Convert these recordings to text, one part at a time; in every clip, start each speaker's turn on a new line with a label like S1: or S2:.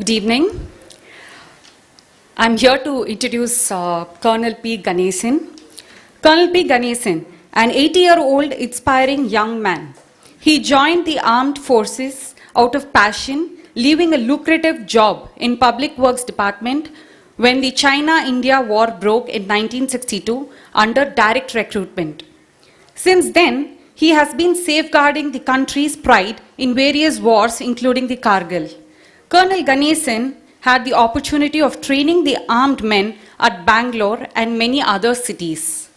S1: Good evening. I'm here to introduce Colonel P. Ganesan. Colonel P. Ganesan, an 80-year-old inspiring young man. He joined the armed forces out of passion, leaving a lucrative job in Public Works Department when the China-India War broke in 1962 under direct recruitment. Since then, he has been safeguarding the country's pride in various wars, including the Kargil. Colonel Ganesan had the opportunity of training the armed men at Bangalore and many other cities.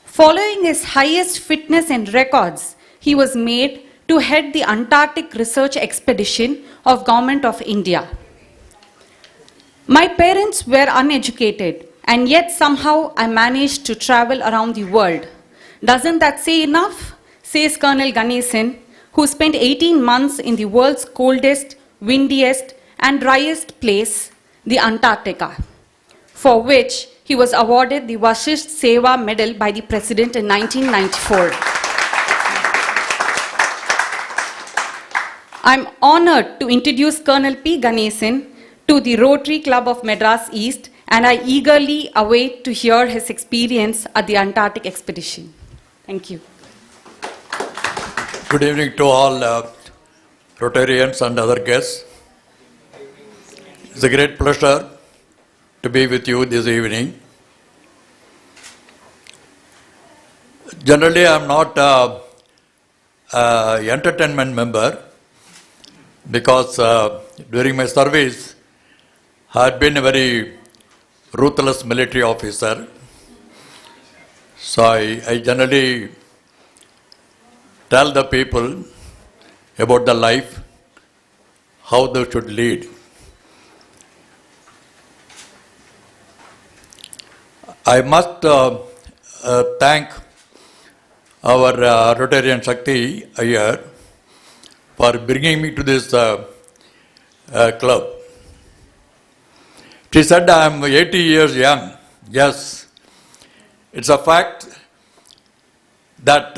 S1: Following his highest fitness and records, he was made to head the Antarctic Research Expedition of Government of India. My parents were uneducated, and yet somehow I managed to travel around the world. Doesn't that say enough? Says Colonel Ganesan, who spent 18 months in the world's coldest, windiest, and driest place, the Antarctica, for which he was awarded the Vashisht Seva Medal by the President in 1994. I'm honored to introduce Colonel P. Ganesan to the Rotary Club of Madras East, and I eagerly await to hear his experience at the Antarctic expedition. Thank you.
S2: Good evening to all Rotarians and other guests. It's a great pleasure to be with you this evening. Generally, I'm not an entertainment member because during my service, I had been a very ruthless military officer. So I generally tell the people about the life, how they should lead. I must thank our Rotarian Shakthi, Iyer, for bringing me to this club. She said I am 80 years young. Yes, it's a fact that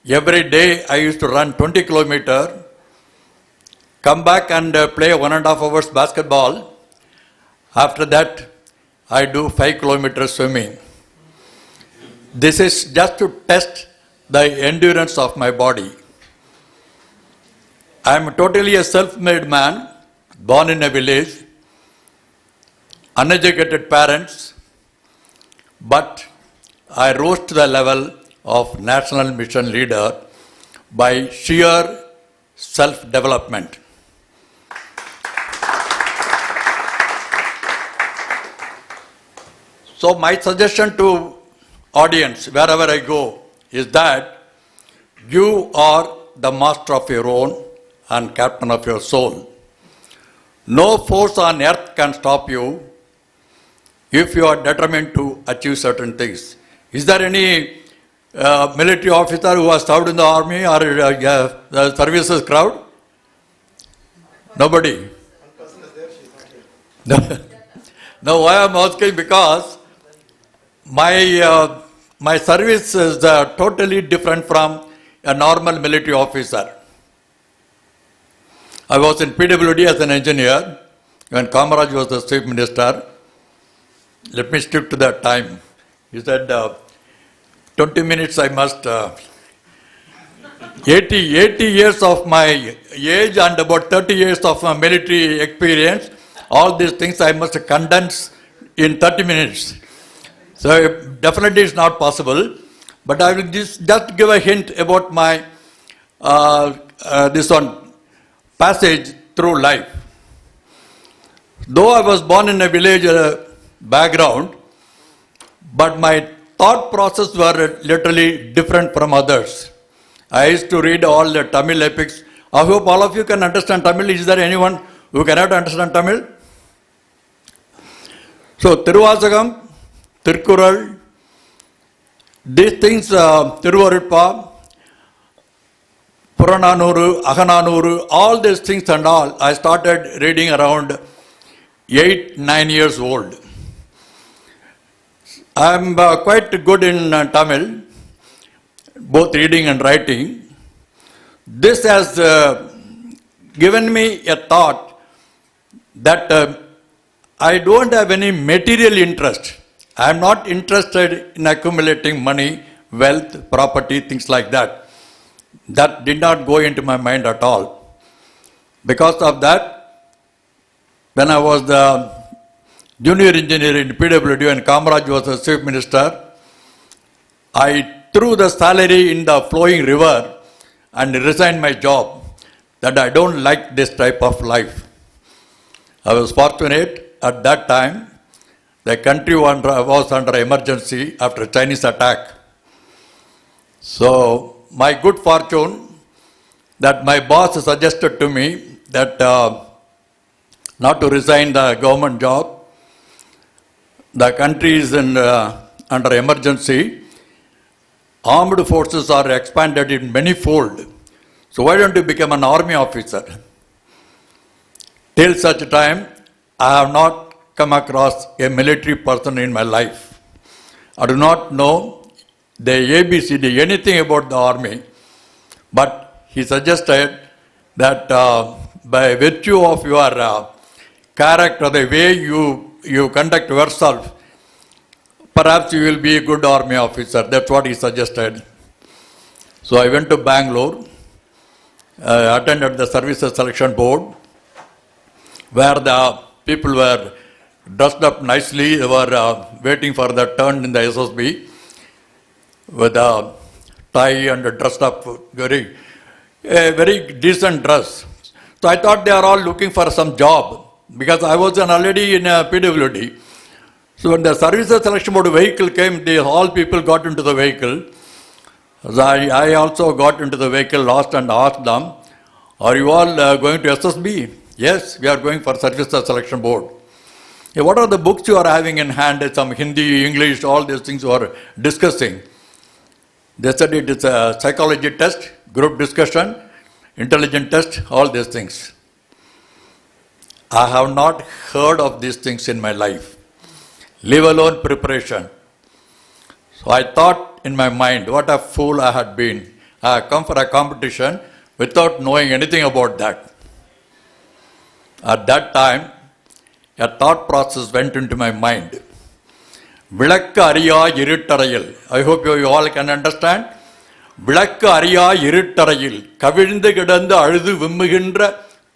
S2: every day I used to run 20 kilometers, come back and play 1.5 hours basketball. After that, I do 5 kilometers swimming. This is just to test the endurance of my body. I am totally a self-made man, born in a village, uneducated parents, but I rose to the level of national mission leader by sheer self-development. So my suggestion to audience, wherever I go, is that you are the master of your own and captain of your soul. No force on earth can stop you if you are determined to achieve certain things. Is there any military officer who has served in the army or the services crowd? Nobody. No, why I am asking? Because my service is totally different from a normal military officer. I was in PWD as an engineer when Kamaraj was the chief minister. Let me stick to that time. He said 20 minutes I must, 80 years of my age and about 30 years of my military experience, all these things I must condense in 30 minutes. So definitely it's not possible, but I will just give a hint about my this one passage through life. Though I was born in a village background, but my thought process were literally different from others. I used to read all the Tamil epics. I hope all of you can understand Tamil. Is there anyone who cannot understand Tamil? So Tiruvasagam, Tirkural, these things, Tiruvarutpa, Purananuru, Ahananuru, all these things and all, I started reading around 8-9 years old. I am quite good in Tamil, both reading and writing. This has given me a thought that I don't have any material interest. I am not interested in accumulating money, wealth, property, things like that. That did not go into my mind at all. Because of that, when I was the junior engineer in PWD and Kamaraj was the chief minister, I threw the salary in the flowing river and resigned my job, that I don't like this type of life. I was fortunate at that time, the country was under emergency after a Chinese attack. So my good fortune that my boss suggested to me that not to resign the government job. The country is under emergency. Armed forces are expanded in many fold. So why don't you become an army officer? Till such time, I have not come across a military person in my life. I do not know the ABCD, anything about the army. But he suggested that by virtue of your character, the way you conduct yourself, perhaps you will be a good army officer. That's what he suggested. So I went to Bangalore, attended the services selection board, where the people were dressed up nicely. They were waiting for the turn in the SSB with a tie and dressed up a very decent dress. So I thought they are all looking for some job because I was already in a PWD. So when the services selection board vehicle came, all people got into the vehicle. So I also got into the vehicle last and asked them, are you all going to SSB? Yes, we are going for services selection board. Hey, what are the books you are having in hand? Some Hindi, English, all these things you are discussing. They said it is a psychology test, group discussion, intelligence test, all these things. I have not heard of these things in my life, leave alone preparation. So I thought in my mind, what a fool I had been. I had come for a competition without knowing anything about that. At that time, a thought process went into my mind. விளக்கு அறியா இருட்டறையில். I hope you all can understand. விளக்கு அறியா இருட்டறையில் கவிழ்ந்து கிடந்து அழுது விம்முகின்ற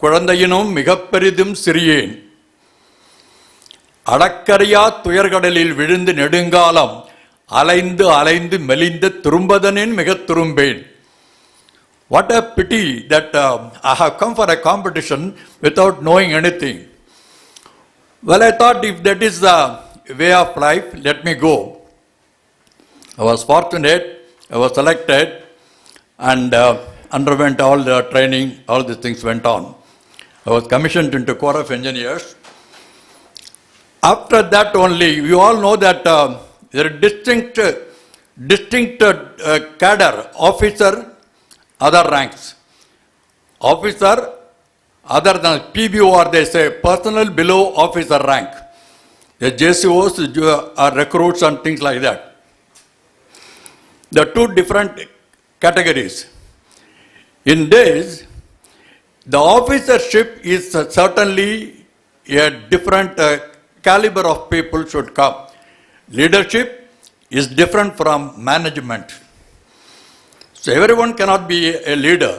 S2: குழந்தையினும் மிகப்பெரிதும் சிறியேன். அடக்கறியா துயர்கடலில் விழுந்து நெடுங்காலம் அலைந்து அலைந்து மெலிந்து துரும்பதனின் மிகத் துரும்பேன். What a pity that I have come for a competition without knowing anything. Well, I thought if that is the way of life, let me go. I was fortunate, I was selected and underwent all the training, all these things went on. I was commissioned into Corps of Engineers. After that only, you all know that there are distinct cadre, officer, other ranks. Officer, other than PBOR, they say personnel below officer rank. The JCOs are recruits and things like that. There are two different categories. In this, the officership is certainly a different caliber of people should come. Leadership is different from management. So everyone cannot be a leader.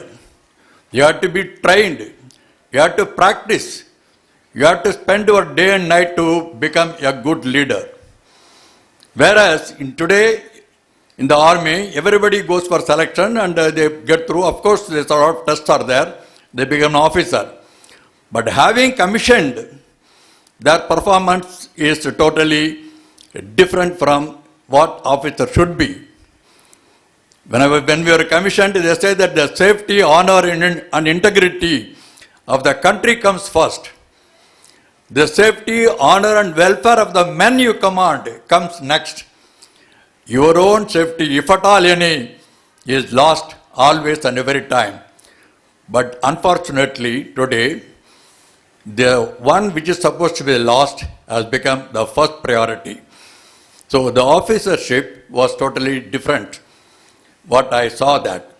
S2: You have to be trained. You have to practice. You have to spend your day and night to become a good leader. Whereas today, in the army, everybody goes for selection and they get through. Of course, there are a lot of tests are there. They become an officer. But having commissioned, their performance is totally different from what officer should be. When we were commissioned, they say that the safety, honor, and integrity of the country comes first. The safety, honor, and welfare of the men you command comes next. Your own safety, if at all any, is lost always and every time. But unfortunately, today, the one which is supposed to be lost has become the first priority. So the officership was totally different. What I saw that.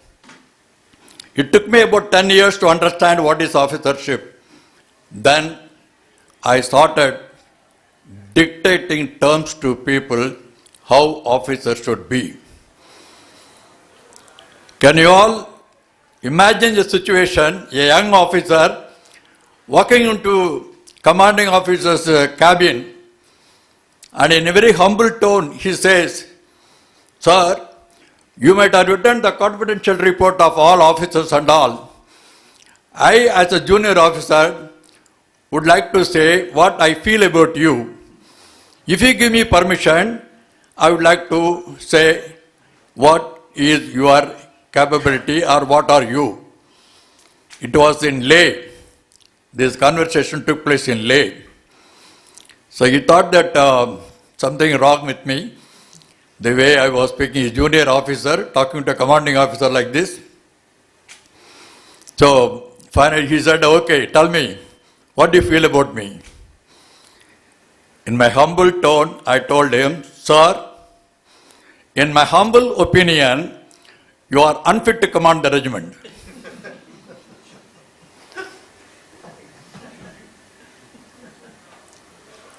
S2: It took me about 10 years to understand what is officership. Then I started dictating terms to people how officers should be. Can you all imagine the situation, a young officer walking into commanding officer's cabin, and in a very humble tone he says, "Sir, you might have written the confidential report of all officers and all. I, as a junior officer, would like to say what I feel about you. If you give me permission, I would like to say what is your capability or what are you." It was in Leh. This conversation took place in Leh. So he thought that something wrong with me, the way I was speaking, a junior officer talking to a commanding officer like this. So finally he said, "Okay, tell me, what do you feel about me?" In my humble tone, I told him, "Sir, in my humble opinion, you are unfit to command the regiment."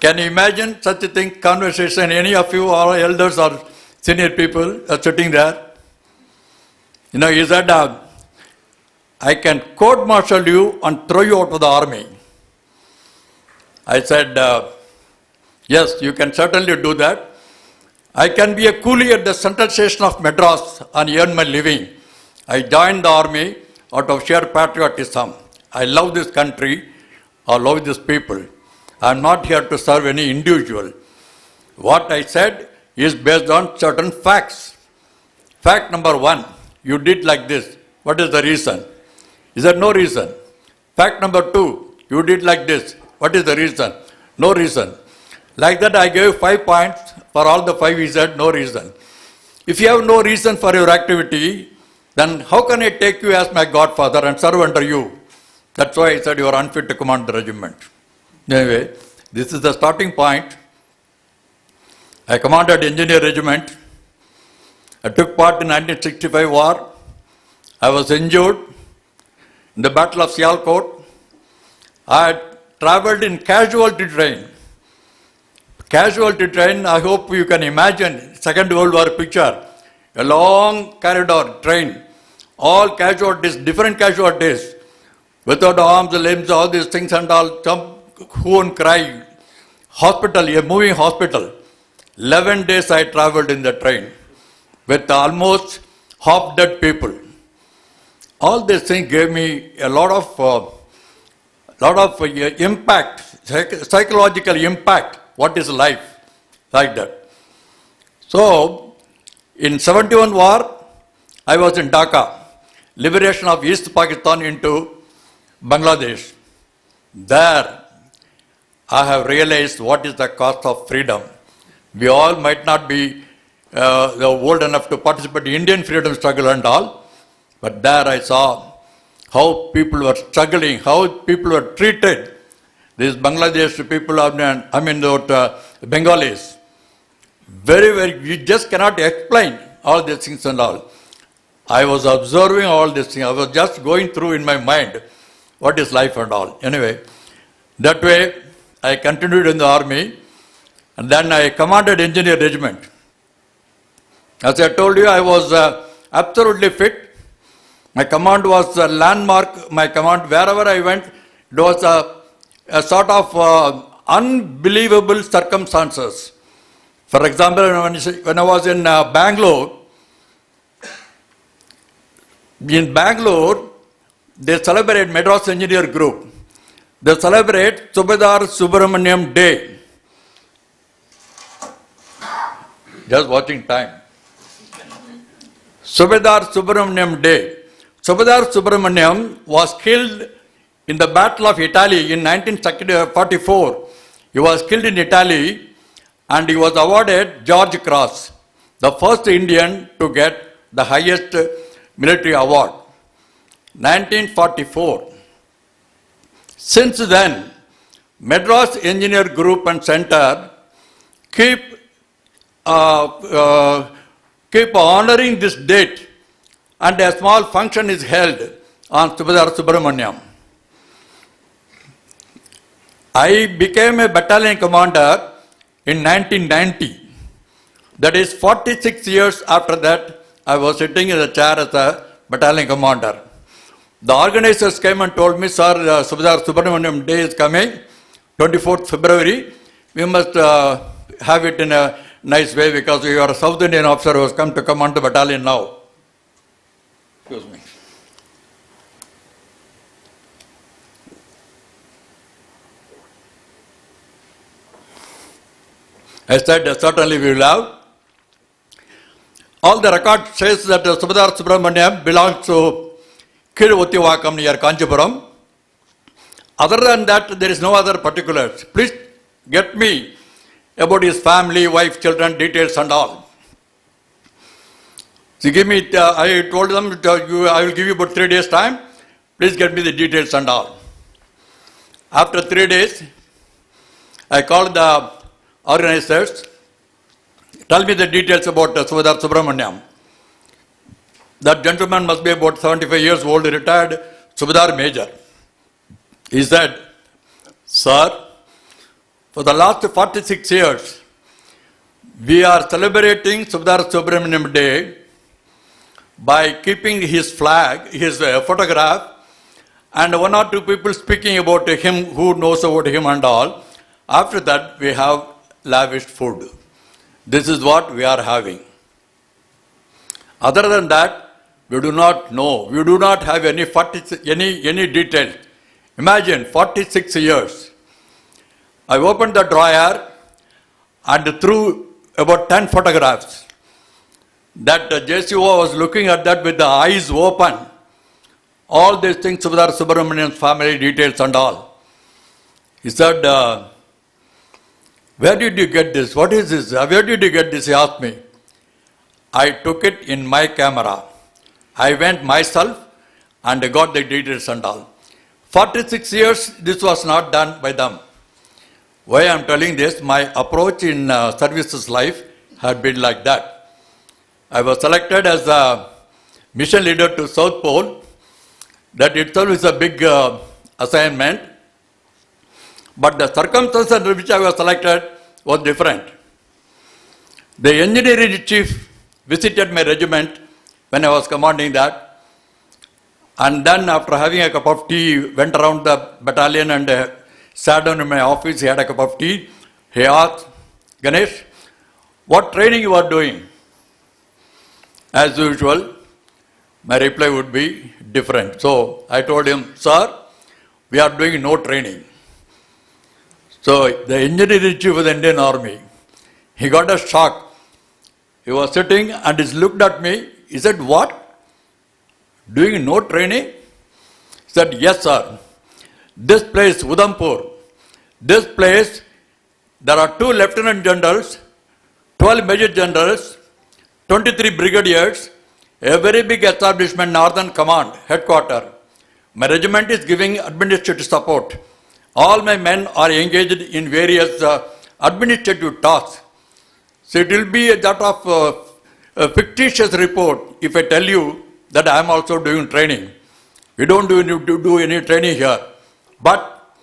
S2: Can you imagine such a thing, conversation? Any of you or elders or senior people are sitting there? You know, he said, "I can court-martial you and throw you out of the army." I said, "Yes, you can certainly do that. I can be a coolie at the central station of Madras and earn my living. I joined the army out of sheer patriotism. I love this country, I love these people. I am not here to serve any individual. What I said is based on certain facts. Fact number one, you did like this. What is the reason? Is there no reason? Fact number two, you did like this. What is the reason? No reason." Like that, I gave 5 points. For all the 5, he said, "No reason." If you have no reason for your activity, then how can I take you as my godfather and serve under you? That's why I said you are unfit to command the regiment. Anyway, this is the starting point. I commanded engineer regiment. I took part in 1965 war. I was injured in the Battle of Sialkot. I had traveled in casualty train. Casualty train, I hope you can imagine, Second World War picture. A long corridor train, all casualties, different casualties, without arms, limbs, all these things and all, some who and cry. Hospital, a moving hospital. 11 days I traveled in the train with almost half dead people. All these things gave me a lot of impact, psychological impact. What is life? Like that. So, in 71 war, I was in Dhaka, liberation of East Pakistan into Bangladesh. There, I have realized what is the cost of freedom. We all might not be old enough to participate in Indian freedom struggle and all, but there I saw how people were struggling, how people were treated. These Bangladesh people, the Bengalis, very, you just cannot explain all these things and all. I was observing all these things. I was just going through in my mind what is life and all. Anyway, that way I continued in the army, and then I commanded engineer regiment. As I told you, I was absolutely fit. My command was a landmark. My command, wherever I went, it was a sort of unbelievable circumstances. For example, when I was in Bangalore, they celebrate Madras Engineer Group. They celebrate Subedar Subramaniam Day. Just watching time. Subedar Subramaniam Day. Subedar Subramaniam was killed in the Battle of Italy in 1944. He was killed in Italy and he was awarded George Cross, the first Indian to get the highest military award. 1944. Since then, Madras Engineer Group and Center keep honoring this date, and a small function is held on Subedar Subramaniam. I became a battalion commander in 1990. That is 46 years after that, I was sitting in the chair as a battalion commander. The organizers came and told me, sir, Subhadar Subramaniam Day is coming, 24th February. We must have it in a nice way because you are a South Indian officer who has come to command the battalion now. Excuse me. I said, certainly we will have. All the record says that Subhadar Subramaniam belongs to Kiruvatiwakam near Kanchipuram. Other than that, there is no other particulars. Please get me about his family, wife, children, details and all. So give me, I told them, I will give you about 3 days time. Please get me the details and all. After 3 days, I called the organizers. Tell me the details about Subhadar Subramaniam. That gentleman must be about 75 years old, retired Subhadar Major. He said, sir, for the last 46 years, we are celebrating Subhadar Subramaniam Day by keeping his flag, his photograph, and 1 or 2 people speaking about him, who knows about him and all. After that, we have lavish food. This is what we are having. Other than that, we do not know. We do not have any detail. Imagine 46 years. I opened the drawer and threw about 10 photographs. That JCO was looking at that with the eyes open. All these things, Subhadar Subramaniam's family details and all. He said, where did you get this? What is this? Where did you get this? He asked me. I took it in my camera. I went myself and got the details and all. 46 years, this was not done by them. Why I am telling this? My approach in services life had been like that. I was selected as a mission leader to South Pole. That itself is a big assignment. But the circumstances under which I was selected was different. The engineering chief visited my regiment when I was commanding that. And then after having a cup of tea, went around the battalion and sat down in my office. He had a cup of tea. He asked, Ganesh, what training you are doing? As usual, my reply would be different. So I told him, sir, we are doing no training. So the engineering chief of the Indian Army, he got a shock. He was sitting and he looked at me. He said, what? Doing no training? He said, yes, sir. This place, Udhampur, this place, there are 2 lieutenant generals, 12 major generals, 23 brigadiers, a very big establishment, Northern Command, headquarters. My regiment is giving administrative support. All my men are engaged in various administrative tasks. So it will be a sort of a fictitious report if I tell you that I am also doing training. We don't do any training here. But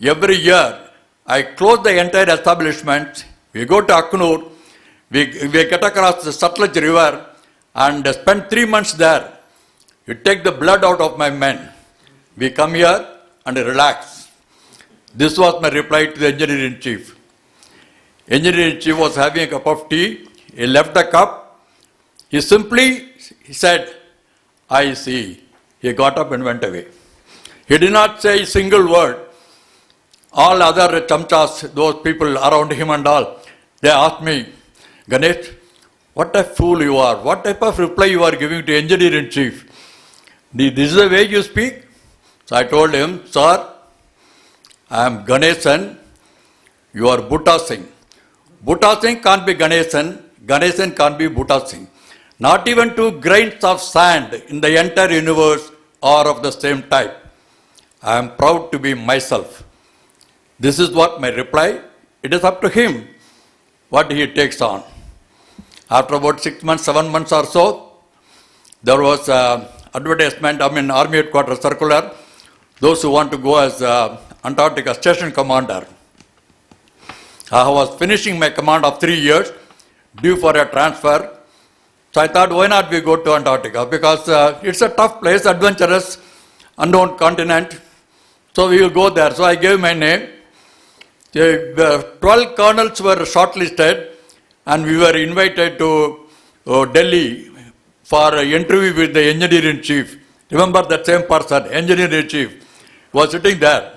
S2: every year, I close the entire establishment. We go to Aknur. We get across the Satluj River and spend 3 months there. You take the blood out of my men. We come here and relax. This was my reply to the engineering chief. Engineering chief was having a cup of tea. He left the cup. He said, I see. He got up and went away. He did not say a single word. All other chamchas, those people around him and all, they asked me, Ganesh, what a fool you are. What type of reply you are giving to engineering chief? This is the way you speak? So I told him, sir, I am Ganesan, you are Bhutta Singh. Bhutta Singh can't be Ganesan, Ganesan can't be Bhutta Singh. Not even 2 grains of sand in the entire universe are of the same type. I am proud to be myself. This is what my reply. It is up to him what he takes on. After about 6 months, 7 months or so, there was advertisement, army headquarters circular. Those who want to go as Antarctica Station Commander. I was finishing my command of 3 years, due for a transfer. So I thought, why not we go to Antarctica? Because it's a tough place, adventurous, unknown continent. So we will go there. So I gave my name. 12 colonels were shortlisted, and we were invited to Delhi for an interview with the engineer-in chief. Remember that same person, engineer-in chief, was sitting there.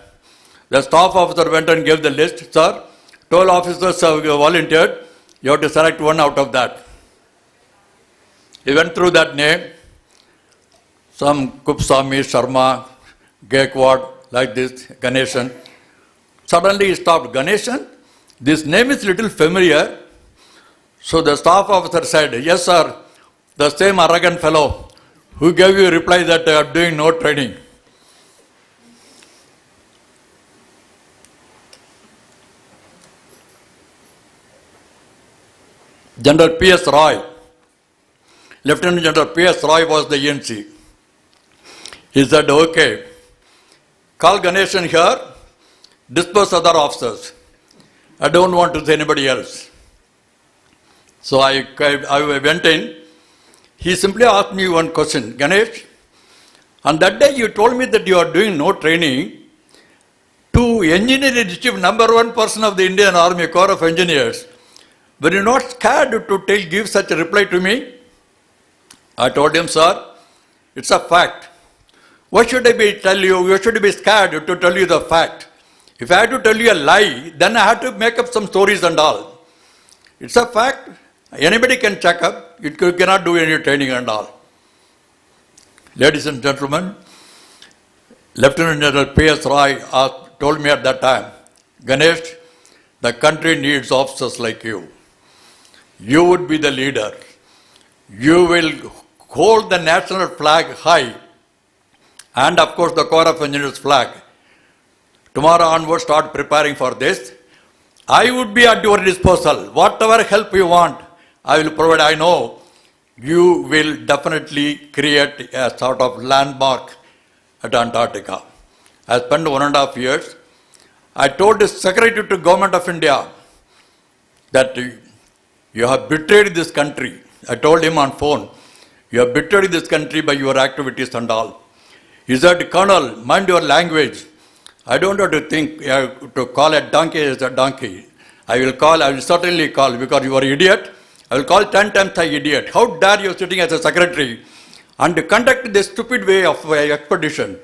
S2: The staff officer went and gave the list. Sir, 12 officers have volunteered. You have to select one out of that. He went through that name. Some Kupsami, Sharma, Gaikwad, like this, Ganesan. Suddenly he stopped. Ganesan, this name is little familiar. So the staff officer said, yes sir, the same arrogant fellow who gave you a reply that I am doing no training. General P.S. Roy, Lieutenant General P.S. Roy was the ENC. He said, okay, call Ganesan here, disperse other officers. I don't want to see anybody else. So I went in. He simply asked me one question. Ganesh, on that day you told me that you are doing no training. To engineer-in-chief, number one person of the Indian Army, Corps of Engineers, were you not scared to give such a reply to me? I told him, sir, it's a fact. Why should I tell you? You should be scared to tell you the fact. If I had to tell you a lie, then I had to make up some stories and all. It's a fact. Anybody can check up. You cannot do any training and all. Ladies and gentlemen, Lieutenant General P.S. Roy told me at that time, Ganesh, the country needs officers like you. You would be the leader. You will hold the national flag high, and of course the Corps of Engineers flag. Tomorrow onwards, start preparing for this. I would be at your disposal. Whatever help you want, I will provide. I know you will definitely create a sort of landmark at Antarctica. I spent 1.5 years. I told the Secretary to Government of India that you have betrayed this country. I told him on phone, you have betrayed this country by your activities and all. He said, Colonel, mind your language. I don't have to think to call a donkey as a donkey. I will certainly call because you are an idiot. I will call 10 times an idiot. How dare you sitting as a secretary and conduct this stupid way of expedition.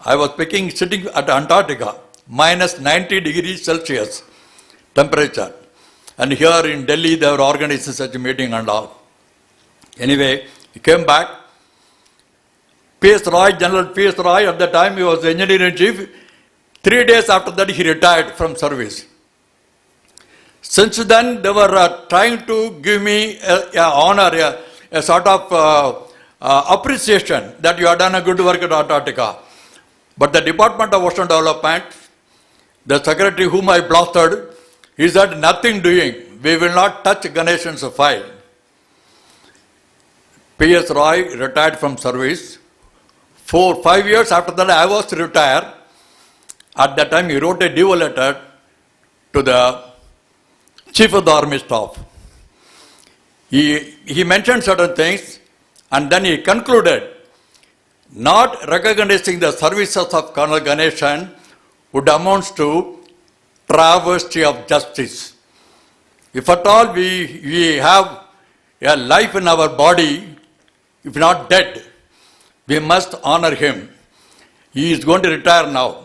S2: I was sitting at Antarctica, minus 90 degrees Celsius temperature. And here in Delhi, they were organizing such a meeting and all. Anyway, he came back. P.S. Roy, General P.S. Roy, at the time he was engineer-in-chief. 3 days after that, he retired from service. Since then, they were trying to give me an honor, a sort of appreciation that you have done a good work at Antarctica. But the Department of Ocean Development, the secretary whom I blasted, he said, nothing doing. We will not touch Ganesan's file. P.S. Roy retired from service. 5 years after that, I was retired. At that time, he wrote a dual letter to the Chief of the Army Staff. He mentioned certain things, and then he concluded, not recognizing the services of Colonel Ganesan would amount to travesty of justice. If at all we have a life in our body, if not dead, we must honor him. He is going to retire now.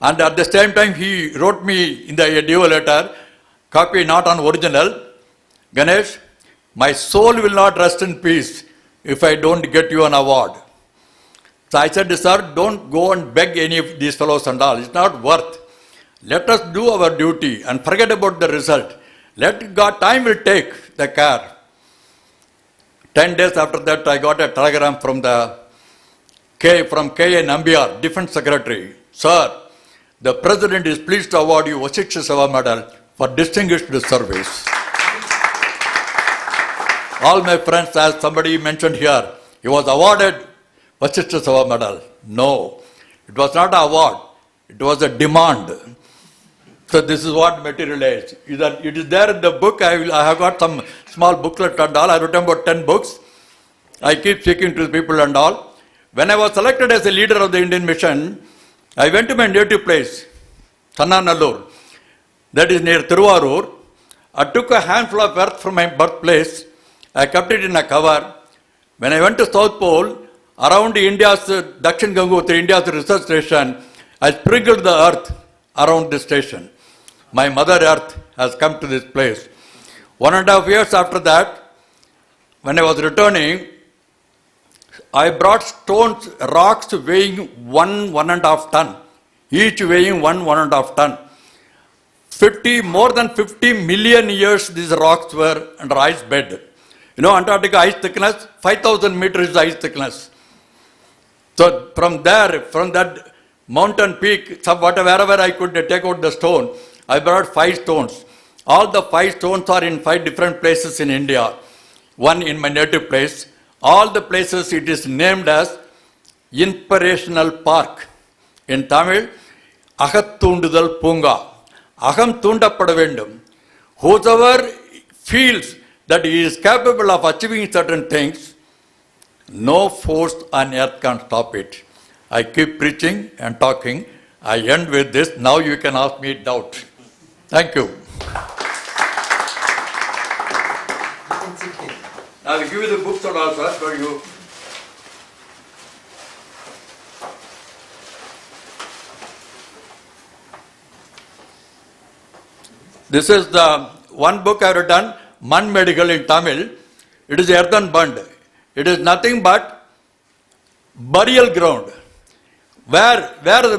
S2: And at the same time, he wrote me in the dual letter, copy not on original, Ganesh, my soul will not rest in peace if I don't get you an award. So I said, sir, don't go and beg any of these fellows and all. It's not worth. Let us do our duty and forget about the result. Let God, time will take the care. 10 days after that, I got a telegram from K.A. Nambiar, Defense Secretary. Sir, the President is pleased to award you Vasishtha Seva Medal for distinguished service. All my friends, as somebody mentioned here, he was awarded Vasishtha Seva Medal. No, it was not an award. It was a demand. So this is what materialized. It is there in the book. I have got some small booklet and all. I wrote about 10 books. I keep speaking to people and all. When I was selected as a leader of the Indian mission, I went to my native place, Thannanallur, that is near Thiruvarur. I took a handful of earth from my birthplace. I kept it in a cover. When I went to South Pole, around India's Dakshin Gangotri, India's research station, I sprinkled the earth around this station. My mother earth has come to this place. 1.5 years after that, when I was returning, I brought stones, rocks weighing 1.5 ton, each weighing 1.5 ton. More than 50 million years these rocks were under ice bed. You know, Antarctica ice thickness, 5,000 meters ice thickness. So from there, from that mountain peak, wherever I could take out the stone, I brought 5 stones. All the 5 stones are in 5 different places in India. One in my native place. All the places it is named as Inspirational Park. In Tamil, Agathundudal Punga. Agam Thundapada Vendum. Whosoever feels that he is capable of achieving certain things, no force on earth can stop it. I keep preaching and talking. I end with this. Now you can ask me doubt. Thank you. I will give you the books and also for you. This is the one book I have written, Man Medical in Tamil. It is earthen bund. It is nothing but burial ground. Where the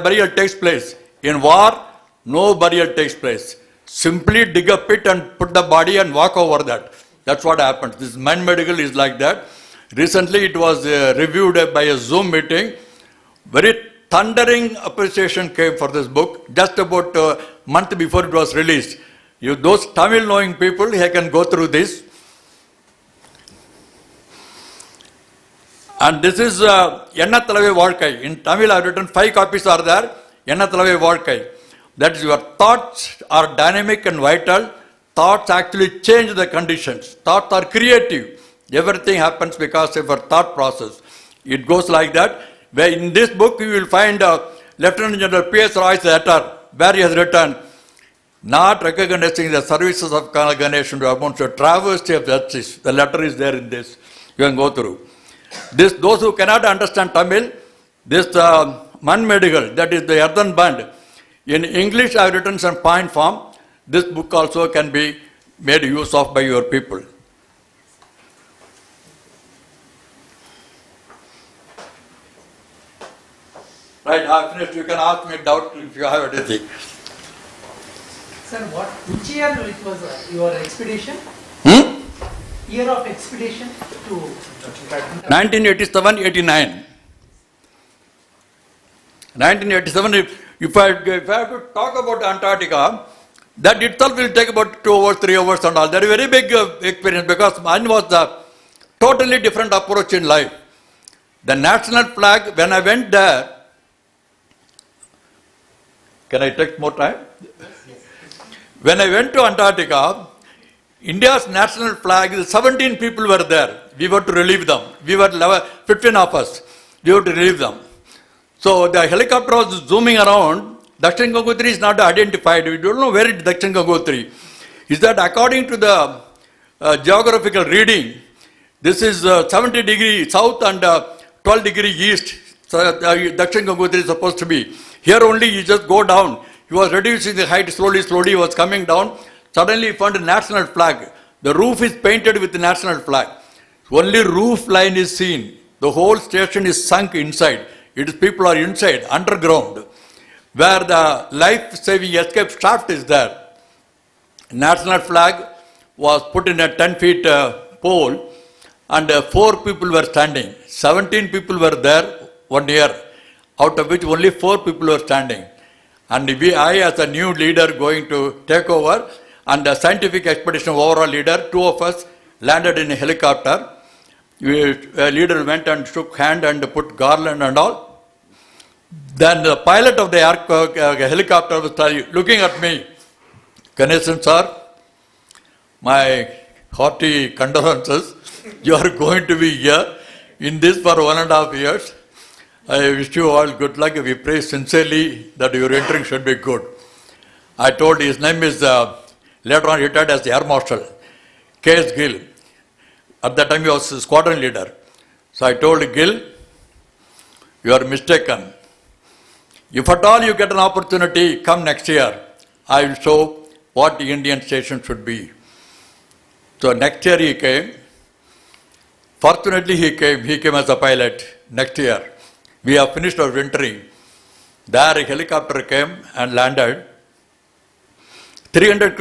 S2: burial takes place? In war, no burial takes place. Simply dig a pit and put the body and walk over that. That's what happens. This Man Medical is like that. Recently it was reviewed by a Zoom meeting. Very thundering appreciation came for this book. Just about a month before it was released. Those Tamil knowing people, they can go through this. And this is Enna Thalave Vaalkai. In Tamil I have written 5 copies are there. Enna Thalave Vaalkai. That is, your thoughts are dynamic and vital. Thoughts actually change the conditions. Thoughts are creative. Everything happens because of our thought process. It goes like that. Where in this book you will find Lieutenant General P.S. Roy's letter, where he has written, not recognizing the services of Colonel Ganesan to amount to a travesty of justice. The letter is there in this. You can go through. Those who cannot understand Tamil, this Man Medical, that is the earthen band. In English I have written some point form. This book also can be made use of by your people. Right, I have finished. You can ask me doubt if you have anything.
S3: Sir, which year it was your expedition? Year of expedition to
S2: 1987-89. 1987, if I have to talk about Antarctica, that itself will take about 2 hours, 3 hours and all. That is a very big experience because mine was a totally different approach in life. The national flag, when I went there, can I take more time? When I went to Antarctica, India's national flag, 17 people were there. We were to relieve them. We were 15 of us. We were to relieve them. So the helicopter was zooming around. Dakshin Gangotri is not identified. We don't know where it is Dakshin Gangotri. Is that according to the geographical reading, this is 70 degrees south and 12 degrees east. So Dakshin Gangotri is supposed to be. Here only you just go down. He was reducing the height slowly, he was coming down. Suddenly he found a national flag. The roof is painted with the national flag. Only roof line is seen. The whole station is sunk inside. People are inside, underground, where the life-saving escape shaft is there. National flag was put in a 10-feet pole and 4 people were standing. 17 people were there 1 year, out of which only 4 people were standing. And I as a new leader going to take over, and the scientific expedition overall leader, 2 of us landed in a helicopter. A leader went and shook hand and put garland and all. Then the pilot of the helicopter was looking at me. Ganesan sir, my hearty condolences. You are going to be here in this for 1.5 years. I wish you all good luck. We pray sincerely that your entering should be good. I told his name is, later on retired as the Air Marshal, K.S. Gill. At that time he was squadron leader. So I told Gill, you are mistaken. If at all you get an opportunity, come next year. I will show what the Indian station should be. So next year he came. Fortunately he came as a pilot next year. We have finished our wintering. There a helicopter came and landed 300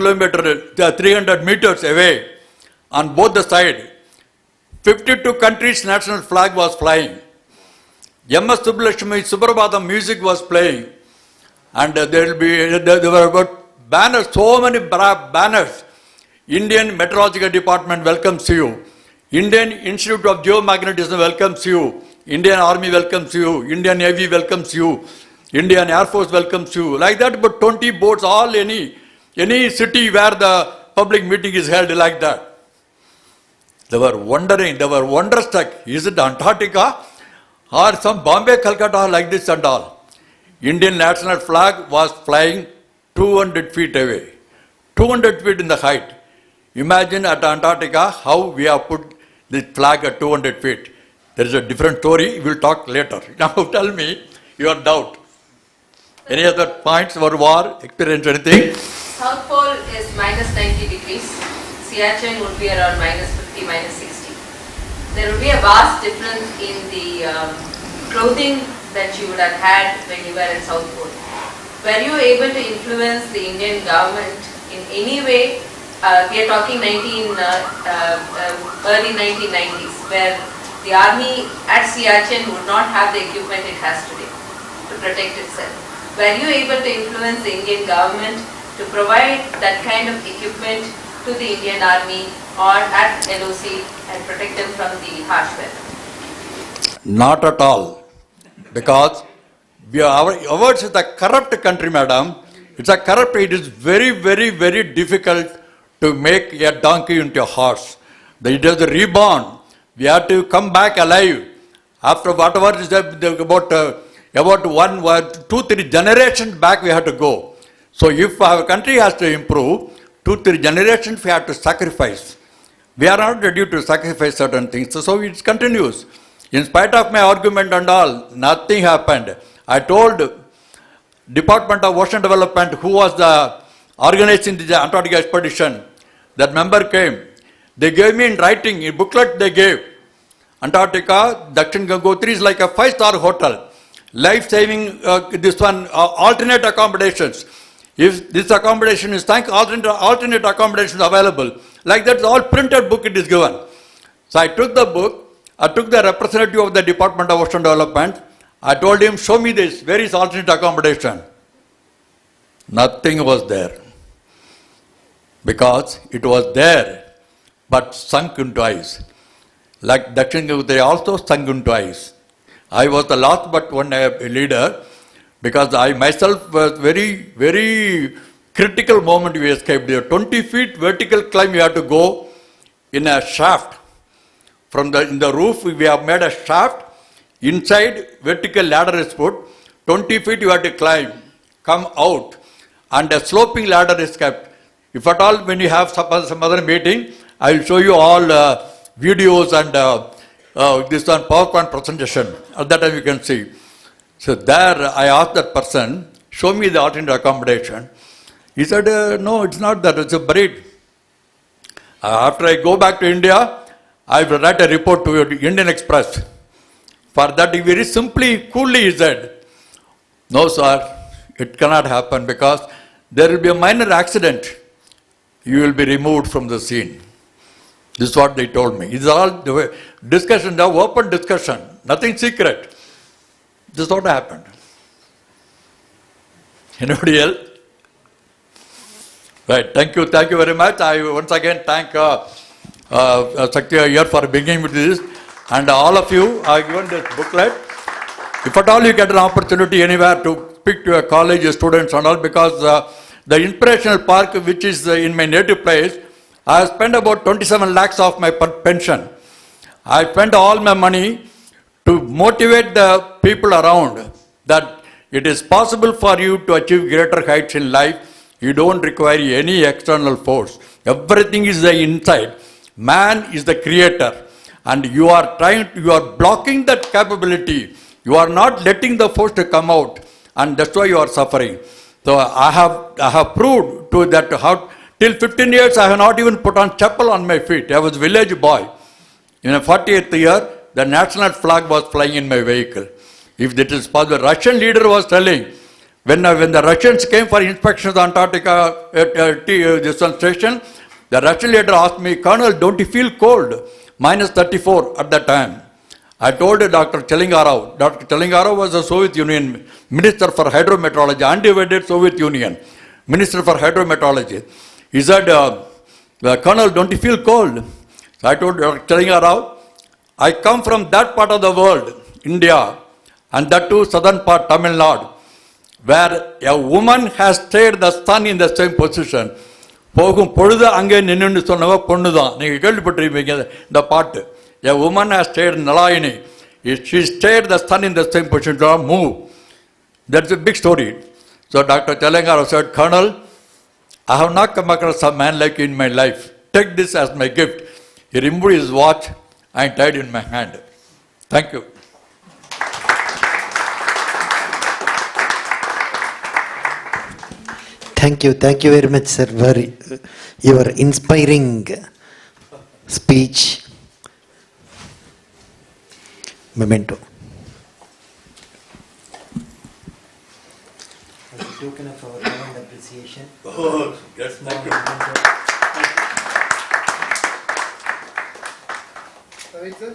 S2: meters away on both the sides. 52 countries' national flag was flying. M.S. Subrabhatam music was playing. And there were about banners, so many banners. Indian Meteorological Department welcomes you. Indian Institute of Geomagnetism welcomes you. Indian Army welcomes you. Indian Navy welcomes you. Indian Air Force welcomes you. Like that, about 20 boats, all any city where the public meeting is held like that. They were wondering, they were wonderstruck. Is it Antarctica or some Bombay, Calcutta like this and all? Indian national flag was flying 200 feet away. 200 feet in the height. Imagine at Antarctica how we have put the flag at 200 feet. There is a different story, we will talk later. Now tell me your doubt. Any other points or war, experience, anything?
S4: South Pole is minus 90 degrees. Siachen would be around minus 50, minus 60. There would be a vast difference in the clothing that you would have had when you were in South Pole. Were you able to influence the Indian government in any way? We are talking early 1990s, where the army at Siachen would not have the equipment it has today to protect itself. Were you able to influence the Indian government to provide that kind of equipment to the Indian army or at LOC and protect them from the harsh weather?
S2: Not at all. Because ours is a corrupt country, madam. It's a corrupt, it is very, very, very difficult to make a donkey into a horse. It is reborn. We have to come back alive. After whatever is about 2-3 generations back we have to go. So if our country has to improve, 2-3 generations we have to sacrifice. We are not ready to sacrifice certain things. So it continues. In spite of my argument and all, nothing happened. I told Department of Ocean Development, who was organizing the Antarctica expedition, that member came. They gave me in writing, in booklet they gave. Antarctica, Dakshin Gangotri is like a 5-star hotel. Life-saving, this one, alternate accommodations. If this accommodation is thank alternate accommodations available. Like that, all printed book it is given. So I took the book, I took the representative of the Department of Ocean Development. I told him, show me this, where is alternate accommodation? Nothing was there. Because it was there, but sunk into ice. Like Dakshin Gangotri also sunk into ice. I was the last but one leader, because I myself was very, very critical moment we escaped there. 20 feet vertical climb you have to go in a shaft. In the roof we have made a shaft. Inside vertical ladder is put. 20 feet you have to climb, come out, and a sloping ladder is kept. If at all when you have some other meeting, I will show you all videos and this one PowerPoint presentation. At that time you can see. So there I asked that person, show me the alternate accommodation. He said, no, it's not that, it's buried. After I go back to India, I will write a report to Indian Express. For that he very simply, coolly he said, no sir, it cannot happen because there will be a minor accident. You will be removed from the scene. This is what they told me. It's all the discussion, the open discussion, nothing secret. This is what happened. Anybody else? Right, thank you very much. I once again thank Shakthi Iyer for bringing me to this. And all of you are given this booklet. If at all you get an opportunity anywhere to speak to a college students and all, because the inspirational park which is in my native place, I have spent about 27 lakhs of my pension. I spent all my money to motivate the people around that it is possible for you to achieve greater heights in life. You don't require any external force. Everything is the inside. Man is the creator, and you are blocking that capability. You are not letting the force to come out, and that's why you are suffering. So I have proved to that how till 15 years I have not even put on chapel on my feet. I was a village boy. In a 40th year, the national flag was flying in my vehicle. If that is possible, Russian leader was telling, when the Russians came for inspection of the Antarctica this one station, the Russian leader asked me, Colonel, don't you feel cold? Minus 34 at that time. I told Dr. Chelingarov. Dr. Chelingarov was the Soviet Union Minister for Hydrometeorology, undivided Soviet Union Minister for Hydrometeorology. He said, Colonel, don't you feel cold? So I told Dr. Chelingarov, I come from that part of the world, India, and that too southern part, Tamil Nadu, where a woman has stayed the sun in the same position. போகும் பொழுது அங்கே நின்று சொன்னவ பொண்ணு தான். நீங்கள் கேள்விப்பட்டிருப்பீங்க இந்த பாட்டு. A woman has stayed Nalayini. She stayed the sun in the same position to move. That's a big story. So Dr. Chelingarov said, Colonel, I have not come across a man like you in my life. Take this as my gift. He removed his watch and tied in my hand. Thank you.
S5: Thank you very much, sir. Your inspiring speech. Memento. As a token of our love and appreciation.
S2: Oh, yes, thank you.
S3: Right, sir?